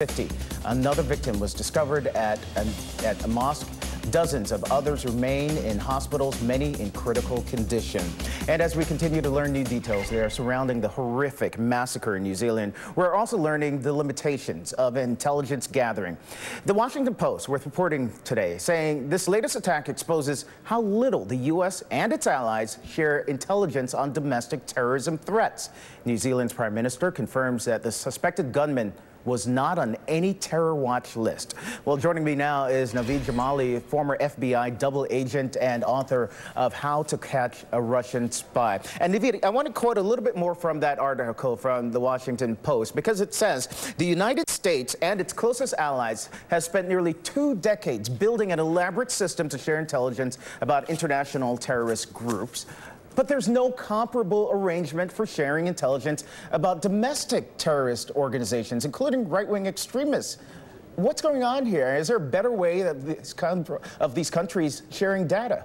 50. Another victim was discovered at a mosque. Dozens of others remain in hospitals, many in critical condition. And as we continue to learn new details there surrounding the horrific massacre in New Zealand, we're also learning the limitations of intelligence gathering. The Washington Post was reporting today saying this latest attack exposes how little the U.S. and its allies share intelligence on domestic terrorism threats. New Zealand's Prime Minister confirms that the suspected gunman was not on any terror watch list. Well, joining me now is Naveed Jamali, former FBI double agent and author of How to Catch a Russian Spy. And Naveed, I want to quote a little bit more from that article from the Washington Post, because it says the United States and its closest allies has spent nearly 2 decades building an elaborate system to share intelligence about international terrorist groups. But there's no comparable arrangement for sharing intelligence about domestic terrorist organizations, including right-wing extremists. What's going on here? Is there a better way of these countries sharing data?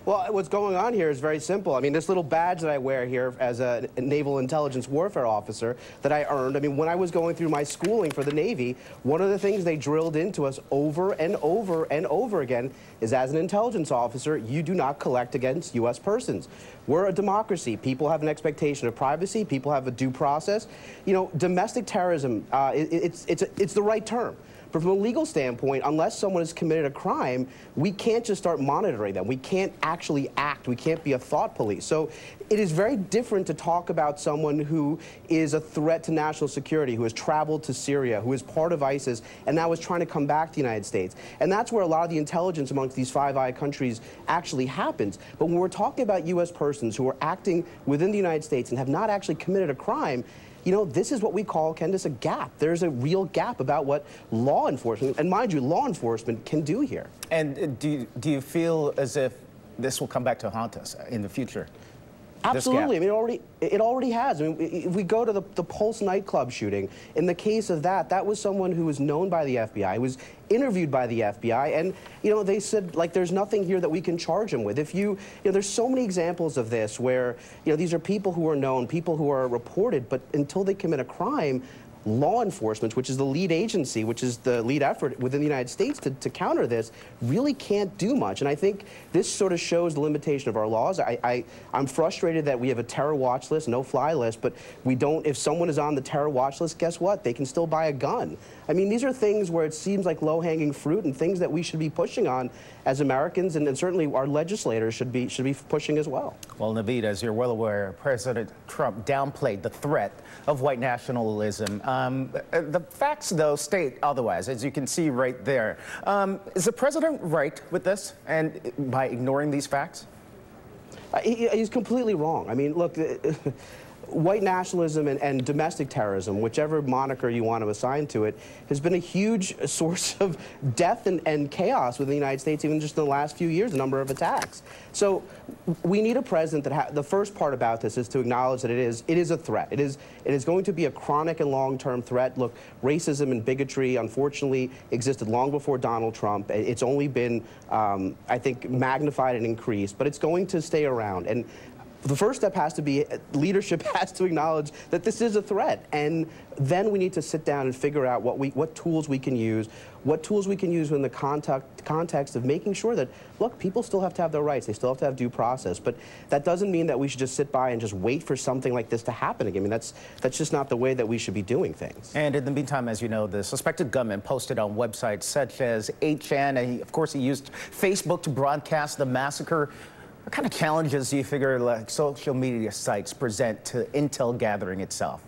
Well, what's going on here is very simple. I mean, this little badge that I wear here as a naval intelligence warfare officer that I earned, I mean, when I was going through my schooling for the Navy, one of the things they drilled into us over and over and over again is, as an intelligence officer, you do not collect against U.S. persons. We're a democracy. People have an expectation of privacy. People have a due process. You know, domestic terrorism, it's the right term. But from a legal standpoint, unless someone has committed a crime, we can't just start monitoring them. We can't actually act. We can't be a thought police. So it is very different to talk about someone who is a threat to national security, who has traveled to Syria, who is part of ISIS, and now is trying to come back to the United States. And that's where a lot of the intelligence amongst these Five Eyes countries actually happens. But when we're talking about U.S. persons who are acting within the United States and have not actually committed a crime, you know, this is what we call, Candace, a gap. There's a real gap about what law enforcement, and mind you, law enforcement can do here. And do you feel as if this will come back to haunt us in the future? Absolutely. I mean, it already has. I mean, if we go to the Pulse nightclub shooting, in the case of that was someone who was known by the FBI, was interviewed by the FBI, and, you know, they said, like, there's nothing here that we can charge him with. If you know, there's so many examples of this where, you know, these are people who are known, people who are reported, but until they commit a crime, law enforcement, which is the lead agency, which is the lead effort within the United States to counter this, really can't do much. And I think this sort of shows the limitation of our laws. I'm frustrated that we have a terror watch list, no-fly list, but we don't, if someone is on the terror watch list, guess what? They can still buy a gun. I mean, these are things where it seems like low-hanging fruit and things that we should be pushing on as Americans, and certainly our legislators should be pushing as well. Well, Naveed, as you're well aware, President Trump downplayed the threat of white nationalism. The facts, though, state otherwise, as you can see right there. Is the president right with this, and by ignoring these facts? He's completely wrong. I mean, look, white nationalism and domestic terrorism, whichever moniker you want to assign to it, has been a huge source of death and chaos within the United States, even just in the last few years, a number of attacks. So we need a president that the first part about this is to acknowledge that it is a threat. It is going to be a chronic and long-term threat. Look, racism and bigotry, unfortunately, existed long before Donald Trump. It's only been, I think, magnified and increased, but it's going to stay around. And the first step has to be, leadership has to acknowledge that this is a threat, and then we need to sit down and figure out what tools we can use, in the context of making sure that, look, people still have to have their rights, they still have to have due process, but that doesn't mean that we should just sit by and just wait for something like this to happen again. I mean, that's just not the way that we should be doing things. And in the meantime, as you know, the suspected gunman posted on websites such as 8chan, and of course he used Facebook to broadcast the massacre. What kind of challenges do you figure like social media sites present to intel gathering itself?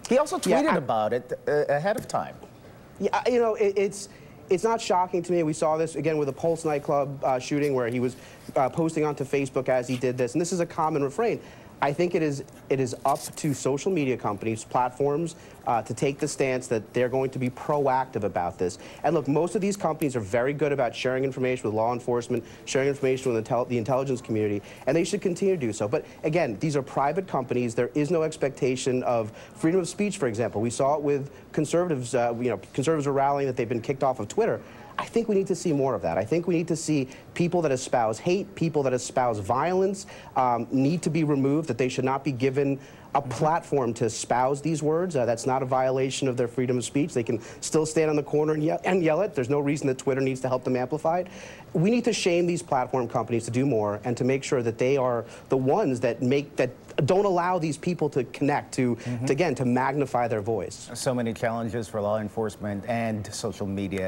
He also tweeted about it ahead of time. Yeah, you know, it's not shocking to me. We saw this again with the Pulse nightclub shooting, where he was posting onto Facebook as he did this, and this is a common refrain. I think it is up to social media companies, platforms, to take the stance that they're going to be proactive about this. And look, most of these companies are very good about sharing information with law enforcement, sharing information with the intelligence community, and they should continue to do so. But again, these are private companies. There is no expectation of freedom of speech, for example. We saw it with conservatives. You know, conservatives are rallying that they've been kicked off of Twitter. I think we need to see more of that. I think we need to see people that espouse hate, people that espouse violence, need to be removed, that they should not be given a platform to espouse these words. That's not a violation of their freedom of speech. They can still stand on the corner and yell it. There's no reason that Twitter needs to help them amplify it. We need to shame these platform companies to do more and to make sure that they are the ones that don't allow these people to connect, to again, to magnify their voice. So many challenges for law enforcement and social media.